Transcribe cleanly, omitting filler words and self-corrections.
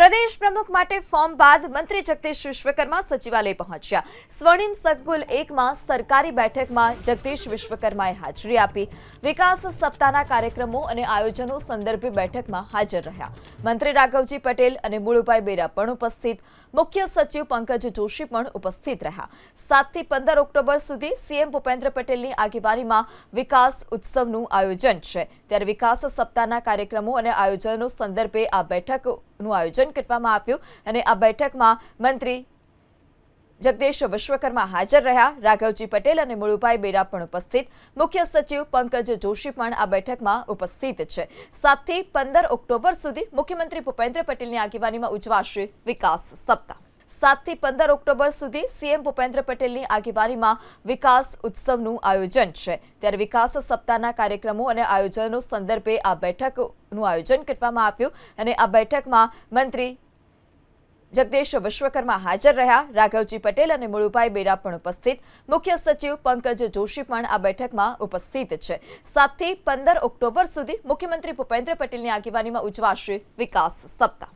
પ્રદેશ પ્રમુખ માટે ફોર્મ બાદ મંત્રી જગદીશ વિશ્વકર્મા સચિવાલય પહોંચ્યા। સ્વર્ણિમ સંકુલ 1માં સરકારી બેઠકમાં જગદીશ વિશ્વકર્માએ હાજરી આપી। વિકાસ સપ્તાહના કાર્યક્રમો અને આયોજનો સંદર્ભે બેઠકમાં હાજર રહ્યા। મંત્રી રાઘવજી પટેલ અને મુળુભાઈ બેરા પણ ઉપસ્થિત। મુખ્ય સચિવ પંકજ જોશી પણ ઉપસ્થિત રહ્યા। 7 થી 15 ઓક્ટોબર સુધી સીએમ ભૂપેન્દ્ર પટેલની આગેવાનીમાં વિકાસ ઉત્સવનું આયોજન છે। ત્યારે વિકાસ સપ્તાહના કાર્યક્રમો અને આયોજનો સંદર્ભે આ બેઠકનું આયોજન કરવામાં આવ્યું અને આ બેઠકમાં મંત્રી જગદીશ વિશ્વકર્મા હાજર રહ્યા। રાઘવજી પટેલ અને મુળુભાઈ બેરા પણ ઉપસ્થિત। મુખ્ય સચિવ પંકજ જોશી પણ આ બેઠકમાં ઉપસ્થિત છે। 7 થી 15 ઓક્ટોબર સુધી મુખ્યમંત્રી ભૂપેન્દ્ર પટેલની આગેવાનીમાં ઉજવાશે વિકાસ સપ્તાહ। 7 થી 15 ઓક્ટોબર સુધી સીએમ ભૂપેન્દ્ર પટેલની આગેવાનીમાં વિકાસ ઉત્સવનું આયોજન છે। ત્યારે વિકાસ સપ્તાહના કાર્યક્રમો અને આયોજનો સંદર્ભે આ બેઠકનું આયોજન કરવામાં આવ્યું અને આ બેઠકમાં મંત્રી જગદીશ વિશ્વકર્મા હાજર રહ્યા। રાઘવજી પટેલ અને મુળુભાઈ બેરા પણ ઉપસ્થિત। મુખ્ય સચિવ પંકજ જોશી પણ આ બેઠકમાં ઉપસ્થિત છે। 7 થી 15 ઓક્ટોબર સુધી મુખ્યમંત્રી ભૂપેન્દ્ર પટેલની આગેવાનીમાં ઉજવાશે વિકાસ સપ્તાહ।